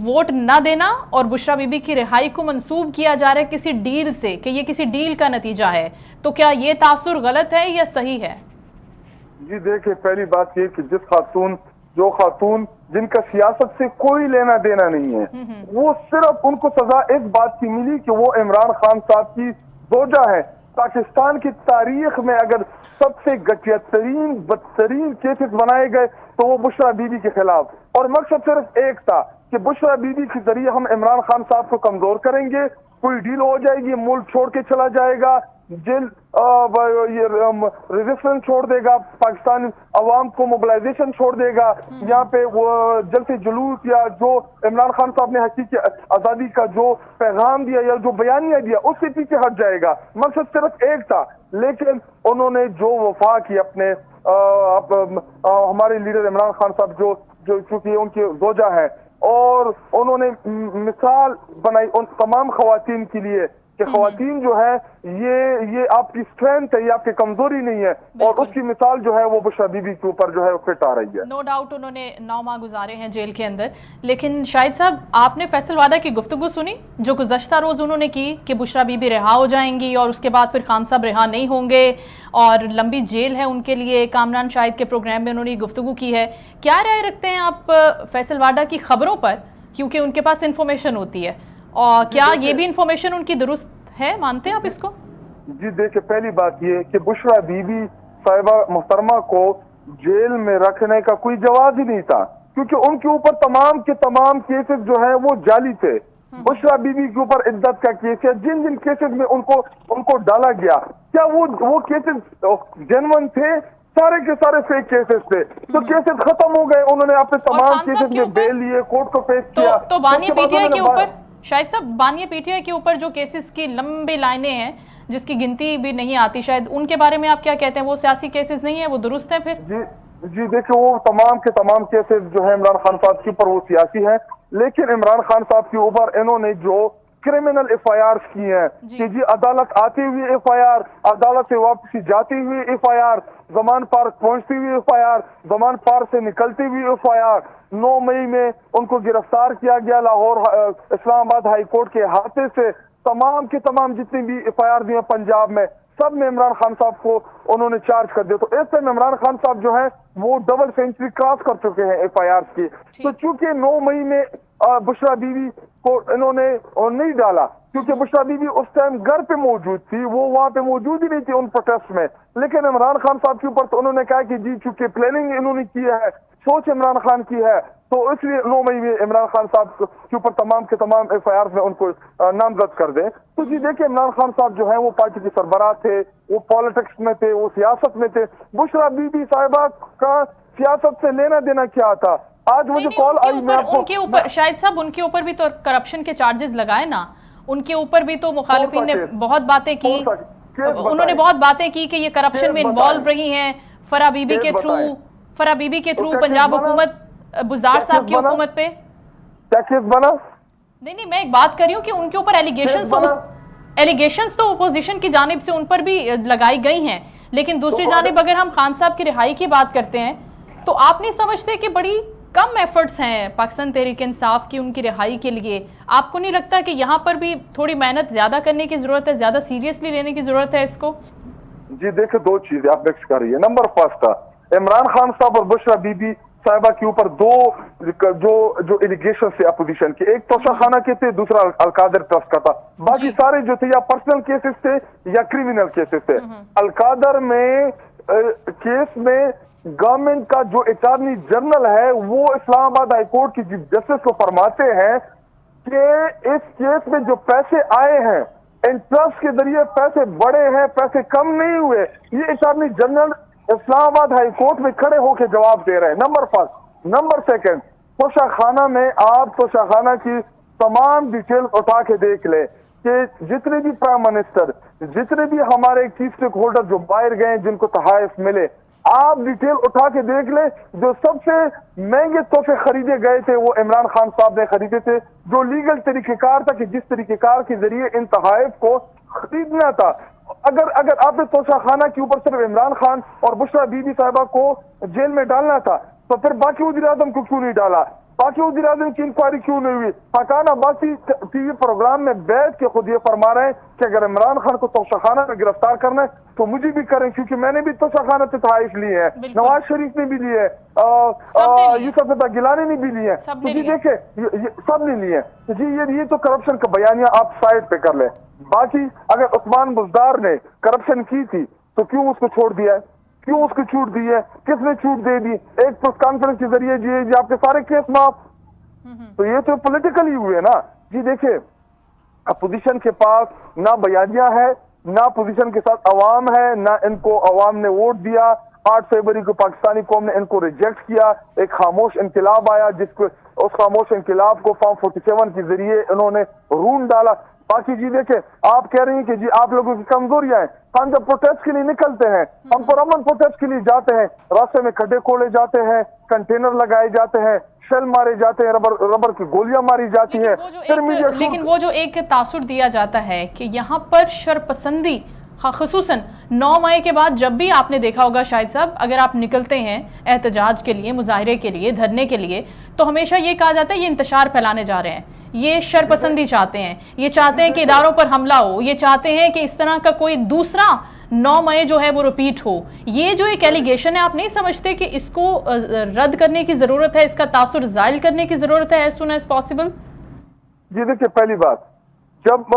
Speaker 1: वोट ना देना और बुशरा बीबी की रिहाई को मंसूब किया जा रहा है किसी डील से, कि ये किसी डील का नतीजा है। तो क्या ये तासुर गलत है या सही है?
Speaker 3: जी देखिए, पहली बात ये कि जो खातून जिनका सियासत से कोई लेना देना नहीं है, वो सिर्फ उनको सजा इस बात की मिली कि वो इमरान खान साहब की जोजा है। पाकिस्तान की तारीख में अगर सबसे घटिया-तरीन बदतरीन केसेस बनाए गए तो वो बुशरा बीबी के खिलाफ, और मकसद सिर्फ एक था कि बुशरा बीबी के जरिए हम इमरान खान साहब को कमजोर करेंगे, कोई डील हो जाएगी, मुल्क छोड़ के चला जाएगा, जेल ये रेजिस्टेंस छोड़ देगा, पाकिस्तान अवाम को मोबिलाइजेशन छोड़ देगा, यहाँ पे वो जलसे जुलूस या जो इमरान खान साहब ने हकीकी आज़ादी का जो पैगाम दिया या जो बयानिया दिया उससे पीछे हट जाएगा। मकसद सिर्फ एक था, लेकिन उन्होंने जो वफा की अपने हमारे लीडर इमरान खान साहब जो चूंकि उनकी जोजा है, और उन्होंने मिसाल बनाई उन तमाम खवातीन के लिए کہ خواتین جو ہے یہ آپ کی اسٹرینتھ ہے, یہ آپ کی کمزوری نہیں ہے, اور اس کی مثال جو ہے وہ بشرا بی بی کے اوپر جو ہے فٹ آ رہی ہے.
Speaker 1: نو ڈاؤٹ انہوں نے 9 ماہ گزارے ہیں جیل کے اندر, لیکن شاہد صاحب آپ نے فیصل وادہ کی گفتگو سنی جو گزشتہ روز انہوں نے کی کہ بشرا بی بی رہا ہو جائیں گی اور اس کے بعد پھر خان صاحب رہا نہیں ہوں گے اور لمبی جیل ہے ان کے لیے. کامران شاہد کے پروگرام میں انہوں نے گفتگو کی ہے. کیا رائے رکھتے ہیں آپ فیصل وادہ کی خبروں پر, کیونکہ ان کے پاس انفارمیشن ہوتی ہے, اور کیا یہ بھی انفارمیشن ان کی درست ہے, مانتے ہیں آپ اس کو؟
Speaker 3: جی دیکھیں, پہلی بات یہ کہ بشرا بی بی صاحبہ محترمہ کو جیل میں رکھنے کا کوئی جواز ہی نہیں تھا, کیونکہ ان کے اوپر تمام کے تمام کیسز جو ہیں وہ جعلی تھے. بشرا بی بی کے اوپر عدت کا کیس ہے, جن کیسز میں ان کو ڈالا گیا, کیا وہ کیسز جینون تھے؟ سارے کے سارے فیک کیسز تھے. تو کیسز ختم ہو گئے, انہوں نے اپنے تمام کیسز میں بیل لیے, کورٹ کو پیش کیا.
Speaker 1: تو بانیہ پی ٹی آئی کے اوپر شاہد صاحب, بانیہ پی ٹی آئی کے اوپر جو کیسز کی لمبی لائنیں ہیں جس کی گنتی بھی نہیں آتی, شاید ان کے بارے میں آپ کیا کہتے ہیں؟ وہ سیاسی کیسز نہیں ہیں, وہ درست ہیں پھر؟
Speaker 3: جی دیکھیں, وہ تمام کے تمام کیسز جو ہیں عمران خان صاحب کے اوپر وہ سیاسی ہیں, لیکن عمران خان صاحب کے اوپر انہوں نے جو کرمنل ایف آئی آر کی ہیں کہ جی عدالت آتی ہوئی ایف آئی آر, عدالت سے واپسی جاتی ہوئی F I R, Zaman park پہنچتی ہوئی F I R, Zaman park سے نکلتی ہوئی ایف آئی آر, 9 مئی میں ان کو گرفتار کیا گیا لاہور اسلام آباد ہائی کورٹ کے احاطے سے. تمام کے تمام جتنی بھی ایف آئی آر دی ہیں پنجاب میں, سب میں عمران خان صاحب کو انہوں نے چارج کر دیا. تو ایسے میں عمران خان صاحب جو ہیں وہ ڈبل سینچری کراس کر چکے ہیں ایف آئی آر کی. تو چونکہ 9 مئی میں بشرا بی بی کو انہوں نے نہیں ڈالا, کیونکہ بشرا بی بی اس ٹائم گھر پہ موجود تھی, وہ وہاں پہ موجود ہی نہیں تھی ان پروٹیسٹ میں. لیکن عمران خان صاحب کے اوپر تو انہوں نے کہا کہ جی چونکہ پلاننگ انہوں نے کی ہے, سوچ عمران خان کی ہے, تو اس لیے 9 مئی میں عمران خان صاحب کے اوپر تمام کے تمام ایف آئی آر میں ان کو نامزد کر دیں. تو جی دیکھیں, عمران خان صاحب جو ہیں وہ پارٹی کے سربراہ تھے, وہ پالیٹکس میں تھے, وہ سیاست میں تھے. بشرا بی بی صاحبہ کا سیاست سے لینا دینا کیا تھا؟ آج مجھے کال آئی, میں آپ کو
Speaker 1: ان کے اوپر شاہد صاحب ان کے اوپر بھی تو کرپشن کے چارجز لگائے نا, ان کے اوپر بھی تو مخالفین نے بہت باتیں کی, انہوں نے بہت باتیں کی کہ یہ کرپشن میں انوالو رہی ہیں فرح بی بی کے تھرو پنجاب حکومت بزدار صاحب کی حکومت پہ.
Speaker 3: کیا کیس بنا؟
Speaker 1: نہیں, میں ایک بات کر رہی ہوں کہ ان کے اوپر ایلیگیشنز تو اپوزیشن کی جانب سے ان پر بھی لگائی گئی ہیں, لیکن دوسری جانب اگر ہم خان صاحب کی رہائی کی بات کرتے ہیں تو آپ نہیں سمجھتے کہ بڑی کم ایفرٹس ہیں پاکستان تحریک انصاف کی ان کی رہائی کے لیے؟ آپ کو نہیں لگتا کہ یہاں پر بھی تھوڑی محنت زیادہ کرنے کی ضرورت ہے, زیادہ سیریسلی لینے کی ضرورت ہے اس کو؟
Speaker 3: جی دیکھیں, 2 چیزیں آپ مکس کر رہی ہے. نمبر فرسٹ, عمران خان صاحب اور بشرا بی بی صاحبہ کے اوپر 2 جو ایلیگیشن تھے اپوزیشن کے, ایک توشہ خانہ کے تھے, دوسرا القادر ٹرسٹ کا تھا. باقی سارے جو تھے یا پرسنل کیسز تھے یا کریمنل کیسز تھے. القادر میں کیس میں گورنمنٹ کا جو اٹارنی جنرل ہے وہ اسلام آباد ہائی کورٹ کی چیف جسٹس کو فرماتے ہیں کہ اس کیس میں جو پیسے آئے ہیں انٹرسٹ کے ذریعے پیسے بڑے ہیں, پیسے کم نہیں ہوئے. یہ اٹارنی جنرل اسلام آباد ہائی کورٹ میں کھڑے ہو کے جواب دے رہے ہیں. Number first. نمبر سیکنڈ, توشہ خانہ میں آپ توشہ خانہ کی تمام ڈیٹیل اٹھا کے دیکھ لیں کہ جتنے بھی پرائم منسٹر, جتنے بھی ہمارے کی اسٹیک ہولڈر جو باہر گئے جن کو تحائف ملے, آپ ڈیٹیل اٹھا کے دیکھ لیں. جو سب سے مہنگے تحفے خریدے گئے تھے وہ عمران خان صاحب نے خریدے تھے, جو لیگل طریقہ کار تھا کہ جس طریقہ کار کے ذریعے ان تحائف کو خریدنا تھا. اگر آپ نے توشہ خانہ کے اوپر صرف عمران خان اور بشرا بی بی صاحبہ کو جیل میں ڈالنا تھا تو پھر باقی وزیر اعظم کو کیوں نہیں ڈالا؟ باقی وزیر اعظم کی انکوائری کیوں نہیں ہوئی؟ حقانہ باقی ٹی وی پروگرام میں بیٹھ کے خود یہ فرما رہے ہیں کہ اگر عمران خان کو توشہ خانہ میں گرفتار کرنا ہے تو مجھے بھی کریں, کیونکہ میں نے بھی توشہ خانہ سے تحائف لیے ہیں, نواز شریف نے بھی لیے ہیں, یوسف رضا گیلانی نے بھی لیے ہیں. جی دیکھیں, سب نے لیے ہیں. جی یہ تو کرپشن کا بیانیہ آپ سائڈ پہ کر لیں. باقی اگر عثمان بزدار نے کرپشن کی تھی تو کیوں اس کو چھوڑ دیا ہے؟ کیوں اس کو چھوٹ دی ہے؟ کس نے چھوٹ دے دی؟ ایک پریس کانفرنس کے ذریعے جی آپ کے سارے کیس معاف. تو یہ تو پولیٹیکل ہی ہوئے نا. جی دیکھیں, اپوزیشن کے پاس نہ بیانیہ ہے, نہ اپوزیشن کے ساتھ عوام ہے, نہ ان کو عوام نے ووٹ دیا. 8 فروری کو پاکستانی قوم نے ان کو ریجیکٹ کیا. ایک خاموش انقلاب آیا جس کو اس خاموش انقلاب کو فارم 47 کے ذریعے انہوں نے رون ڈالا. باقی جی دیکھیں آپ کہہ رہی ہیں کہ جی آپ لوگوں کی کمزوریاں ہیں. ہم جب پروٹیسٹ کے لیے نکلتے ہیں, ہم پرامن پروٹیسٹ کے لیے جاتے ہیں, راستے میں کھڈے کھولے جاتے ہیں, کنٹینر لگائے جاتے ہیں, شیل مارے جاتے ہیں, ربر کی گولیاں ماری جاتی ہیں.
Speaker 1: لیکن وہ جو ایک تاثر دیا جاتا ہے کہ یہاں پر شرپسندی, خصوصاً 9 مئی کے بعد جب بھی آپ نے دیکھا ہوگا شاہد صاحب, اگر آپ نکلتے ہیں احتجاج کے لیے, مظاہرے کے لیے, دھرنے کے لیے, تو ہمیشہ یہ کہا جاتا ہے یہ انتشار پھیلانے جا رہے ہیں, یہ شرپسندی چاہتے ہیں, یہ چاہتے ہیں کہ اداروں پر حملہ ہو, یہ چاہتے ہیں کہ اس طرح کا کوئی دوسرا 9 مئی جو ہے وہ ریپیٹ ہو. یہ جو ایک ایلیگیشن ہے, آپ نہیں سمجھتے کہ اس کو رد کرنے کی ضرورت ہے, اس کا تاثر زائل کرنے کی ضرورت ہے as soon as possible؟
Speaker 3: جی دیکھیں, پہلی بات, جب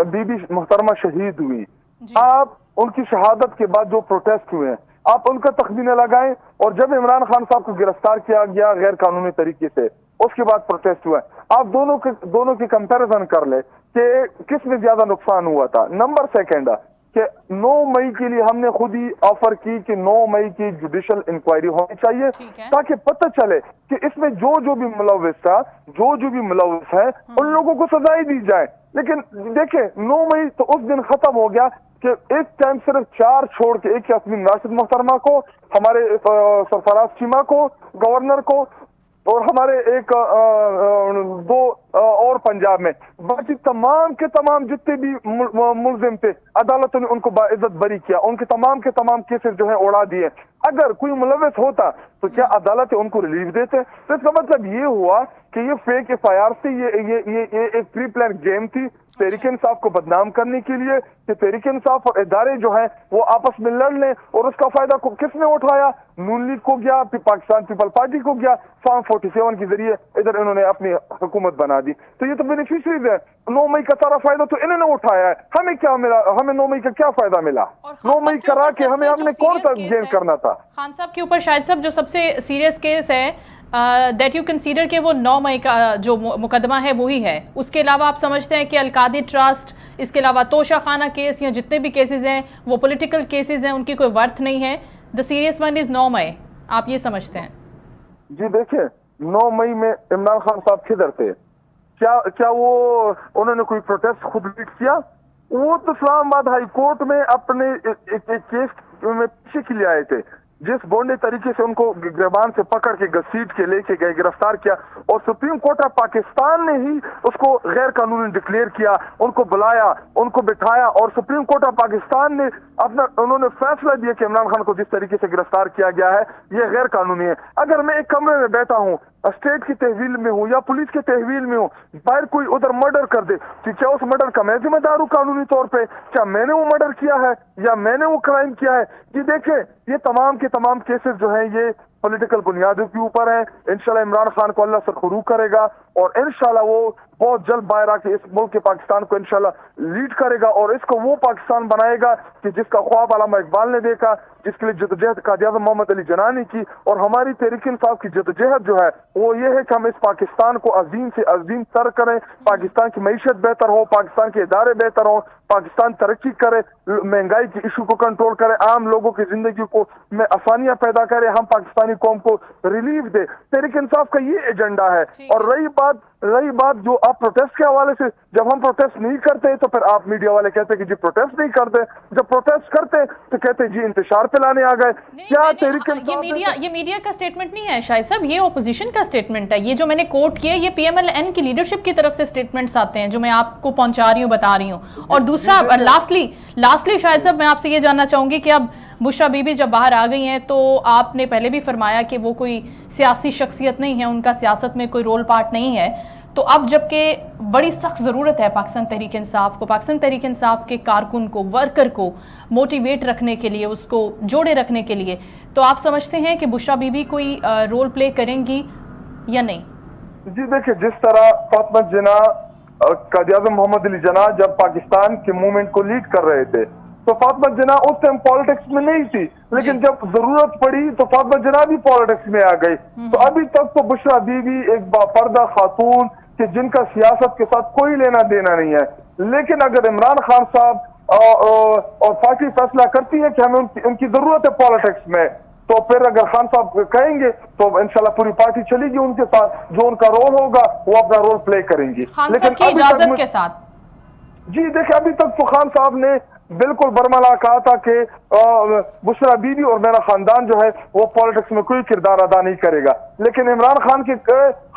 Speaker 3: بی بی محترمہ شہید ہوئی, آپ ان کی شہادت کے بعد جو پروٹیسٹ ہوئے ہیں آپ ان کا تخمینہ لگائیں, اور جب عمران خان صاحب کو گرفتار کیا گیا غیر قانونی طریقے سے, اس کے بعد پروٹیسٹ ہوا ہے, آپ دونوں کی کمپیریزن کر لیں کہ کس میں زیادہ نقصان ہوا تھا. نمبر سیکنڈ کہ 9 مئی کے لیے ہم نے خود ہی آفر کی کہ 9 مئی کی جوڈیشل انکوائری ہونی چاہیے, تاکہ پتہ چلے کہ اس میں جو بھی ملوث تھا, جو بھی ملوث ہے, ان لوگوں کو سزائیں دی جائے. لیکن دیکھیں 9 مئی تو اس دن ختم ہو گیا کہ ایک ٹائم صرف 4 چھوڑ کے, ایک یاسمین راشد محترمہ کو, ہمارے سرفراز چیمہ کو, گورنر کو, اور ہمارے ایک 2 اور پنجاب میں, باقی تمام کے تمام جتنے بھی ملزم تھے عدالتوں نے ان کو باعزت بری کیا, ان کے تمام کیسز جو ہیں اڑا دیے. اگر کوئی ملوث ہوتا تو کیا عدالتیں ان کو ریلیف دیتے؟ تو اس کا مطلب یہ ہوا کہ یہ فیک FIR تھی, یہ ایک پری پلان گیم تھی تحریک انصاف کو بدنام کرنے کے لیے, کہ تحریک انصاف اور ادارے جو ہیں وہ آپس میں لڑ لیں, اور اس کا فائدہ کو کس نے اٹھایا؟ نون لیگ کو گیا, پاکستان پیپل پارٹی کو گیا, فارم 47 کے ذریعے ادھر انہوں نے اپنی حکومت بنا دی. تو یہ تو بینیفیشریز ہے, 9 مئی کا سارا فائدہ تو انہوں نے اٹھایا ہے. ہمیں کیا ملا؟ ہمیں 9 مئی کا کیا فائدہ ملا؟ 9 مئی کرا کے ہم نے کون سا گیم کرنا تھا؟
Speaker 1: خان صاحب کے اوپر شاہد صاحب جو سب سے سیریس کیس ہے دیٹ یو کنسیڈر کہ وہ 9 مئی کا جو مقدمہ ہے وہی ہے, اس کے علاوہ آپ سمجھتے ہیں کہ القادی ٹرسٹ, اس کے علاوہ توشہ خانہ کیس یا جتنے بھی کیسز ہیں وہ پولیٹیکل کیسز ہیں, ان کی کوئی ورتھ نہیں ہے, دا سیریس ون از 9 مئی, آپ یہ سمجھتے ہیں؟
Speaker 3: جی دیکھیں 9 مئی میں عمران خان صاحب کدھر تھے؟ کیا وہ انہوں نے کوئی پروٹیسٹ خود لیڈ کیا؟ وہ تو اسلام آباد ہائی کورٹ میں اپنے کیس میں پیچھے کے لیے آئے تھے, جس گونڈے طریقے سے ان کو گریبان سے پکڑ کے گھسیٹ کے لے کے گئے, گرفتار کیا, اور سپریم کورٹ آف پاکستان نے ہی اس کو غیر قانونی ڈکلیئر کیا, ان کو بلایا, ان کو بٹھایا, اور سپریم کورٹ آف پاکستان نے انہوں نے فیصلہ دیا کہ عمران خان کو جس طریقے سے گرفتار کیا گیا ہے یہ غیر قانونی ہے. اگر میں ایک کمرے میں بیٹھا ہوں, اسٹیٹ کی تحویل میں ہوں یا پولیس کی تحویل میں ہوں, باہر کوئی ادھر مرڈر کر دے, تو کیا اس مرڈر کا میں ذمہ دار ہوں قانونی طور پہ؟ کیا میں نے وہ مرڈر کیا ہے یا میں نے وہ کرائم کیا ہے؟ یہ دیکھیں, یہ تمام کے تمام کیسز جو ہیں یہ پولیٹیکل بنیادوں کے اوپر ہیں. انشاءاللہ عمران خان کو اللہ سرخرو کرے گا, اور انشاءاللہ وہ بہت جلد باہر آ کے اس ملک کے پاکستان کو انشاءاللہ لیڈ کرے گا, اور اس کو وہ پاکستان بنائے گا کہ جس کا خواب علامہ اقبال نے دیکھا, جس کے لیے جدوجہد قائد اعظم محمد علی جناح نے کی. اور ہماری تحریک انصاف کی جدوجہد جو ہے وہ یہ ہے کہ ہم اس پاکستان کو عظیم سے عظیم تر کریں, پاکستان کی معیشت بہتر ہو, پاکستان کے ادارے بہتر ہوں, پاکستان ترقی کرے, مہنگائی کی ایشو کو کنٹرول کرے, عام لوگوں کی زندگی کو میں آسانیاں پیدا کرے, ہم پاکستانی قوم کو ریلیف دے. تحریک انصاف کا یہ ایجنڈا ہے. اور رہی بات جو آپ پروٹیسٹ کے حوالے سے, جب ہم پروٹیسٹ نہیں کرتے تو پھر آپ میڈیا والے کہتے کہ جی پروٹیسٹ نہیں کرتے, جب پروٹیسٹ کرتے تو کہتے جی انتشار پھیلانے آ گئے. کیا تحریک
Speaker 1: یہ میڈیا کا سٹیٹمنٹ نہیں ہے شاہد صاحب, یہ اپوزیشن کا سٹیٹمنٹ ہے. یہ جو میں نے کوٹ کیا یہ PMLN کی لیڈرشپ کی طرف سے سٹیٹمنٹس آتے ہیں جو میں آپ کو پہنچا رہی ہوں, بتا رہی ہوں. اور دوسرا لاسٹلی شاہد صاحب میں آپ سے یہ جاننا چاہوں گی کہ اب بشرا بی بی جب باہر آ گئی ہیں تو آپ نے پہلے بھی فرمایا کہ وہ کوئی سیاسی شخصیت نہیں ہے, ان کا سیاست میں کوئی رول پارٹ نہیں ہے, تو اب جبکہ بڑی سخت ضرورت ہے پاکستان تحریک انصاف کو, پاکستان تحریک انصاف کے کارکن کو, ورکر کو موٹیویٹ رکھنے کے لیے, اس کو جوڑے رکھنے کے لیے, تو آپ سمجھتے ہیں کہ بشرا بی بی کوئی رول پلے کریں گی یا نہیں؟
Speaker 3: جی دیکھیں, جس طرح فاطمہ جناح قائد اعظم محمد علی جناح جب پاکستان کے موومنٹ کو لیڈ کر رہے تھے تو فاطمہ جناح اس ٹائم پالیٹکس میں نہیں تھی, لیکن جب ضرورت پڑی تو فاطمہ جناح بھی پالیٹکس میں آ گئی. تو ابھی تک تو بشرا بی بی ایک باپردہ خاتون کہ جن کا سیاست کے ساتھ کوئی لینا دینا نہیں ہے, لیکن اگر عمران خان صاحب اور پارٹی فیصلہ کرتی ہے کہ ہمیں ان کی ضرورت ہے پالیٹکس میں, تو پھر اگر خان صاحب کہیں گے تو انشاءاللہ پوری پارٹی چلے گی ان کے ساتھ, جو ان کا رول ہوگا وہ اپنا رول پلے کریں گی.
Speaker 1: خان صاحب کی اجازت کے ساتھ
Speaker 3: جی دیکھیں ابھی تک تو خان صاحب نے بالکل برملا کہا تھا کہ بشرا بی بی اور میرا خاندان جو ہے وہ پالیٹکس میں کوئی کردار ادا نہیں کرے گا، لیکن عمران خان کے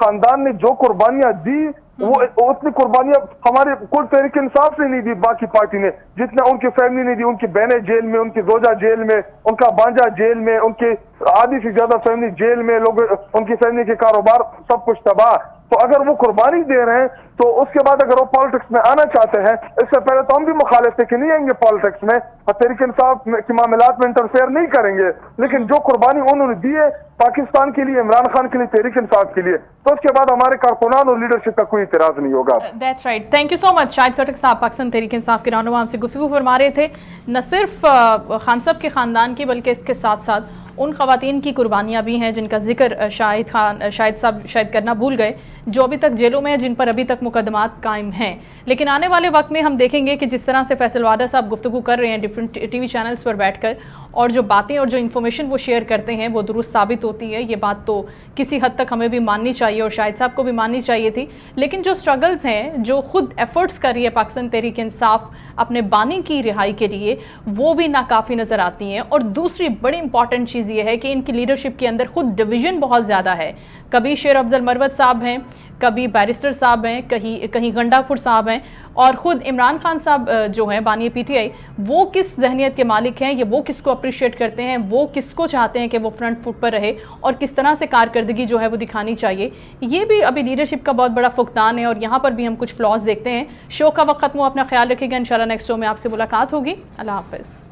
Speaker 3: خاندان نے جو قربانیاں دی وہ اتنی قربانیاں ہمارے کل تحریک انصاف نے نہیں دی، باقی پارٹی نے جتنا ان کی فیملی نے دی، ان کی بہنیں جیل میں، ان کی زوجہ جیل میں، ان کا بانجا جیل میں، ان کی آدھی سے زیادہ فیملی جیل میں، لوگ ان کی فیملی کے کاروبار سب کچھ تباہ۔ تو اگر وہ قربانی دے رہے ہیں تو اس کے بعد اگر وہ پالیٹکس میں آنا چاہتے ہیں، اس سے پہلے تو ہم بھی مخالف تھے کہ نہیں آئیں گے پالیٹکس میں، تحریک انصاف کے معاملات میں انٹرفیئر نہیں کریں گے، لیکن جو قربانی انہوں نے دی ہے پاکستان کے لیے، عمران خان کے لیے، تحریک انصاف کے لیے، تو اس کے بعد ہمارے کارکنان اور لیڈرشپ کا کوئی اعتراض نہیں ہوگا۔
Speaker 1: That's right, thank you so much. Shahid Khattak Sahab Pakistan Tehreek Insaf کے رہنما ہم سے گفتگو فرما رہے تھے، نہ صرف خان صاحب کے خاندان کی بلکہ اس کے ساتھ ساتھ ان خواتین کی قربانیاں بھی ہیں جن کا ذکر شاہد صاحب شاید کرنا بھول گئے، جو ابھی تک جیلوں میں ہیں، جن پر ابھی تک مقدمات قائم ہیں۔ لیکن آنے والے وقت میں ہم دیکھیں گے کہ جس طرح سے فیصل وادہ صاحب گفتگو کر رہے ہیں ڈیفرنٹ ٹی وی چینلز پر بیٹھ کر، اور جو باتیں اور جو انفارمیشن وہ شیئر کرتے ہیں وہ درست ثابت ہوتی ہے، یہ بات تو کسی حد تک ہمیں بھی ماننی چاہیے اور شاہد صاحب کو بھی ماننی چاہیے تھی۔ لیکن جو سٹرگلز ہیں، جو خود ایفرٹس کر رہی ہے پاکستان تحریک انصاف اپنے بانی کی رہائی کے لیے، وہ بھی ناکافی نظر آتی ہیں۔ اور دوسری بڑی امپورٹنٹ چیز یہ ہے کہ ان کی لیڈرشپ کے اندر خود ڈویژن بہت زیادہ ہے، کبھی شیر افضل مروت صاحب ہیں، کبھی بیرسٹر صاحب ہیں، کہیں گنڈا پور صاحب ہیں، اور خود عمران خان صاحب جو ہیں بانی پی ٹی آئی، وہ کس ذہنیت کے مالک ہیں، یہ وہ کس کو اپریشیٹ کرتے ہیں، وہ کس کو چاہتے ہیں کہ وہ فرنٹ فٹ پر رہے اور کس طرح سے کارکردگی جو ہے وہ دکھانی چاہیے، یہ بھی ابھی لیڈرشپ کا بہت بڑا فقدان ہے، اور یہاں پر بھی ہم کچھ فلاز دیکھتے ہیں۔ شو کا وقت ختم ہو، اپنا خیال رکھے گا، انشاءاللہ نیکسٹ شو میں آپ سے ملاقات ہوگی۔ اللہ حافظ۔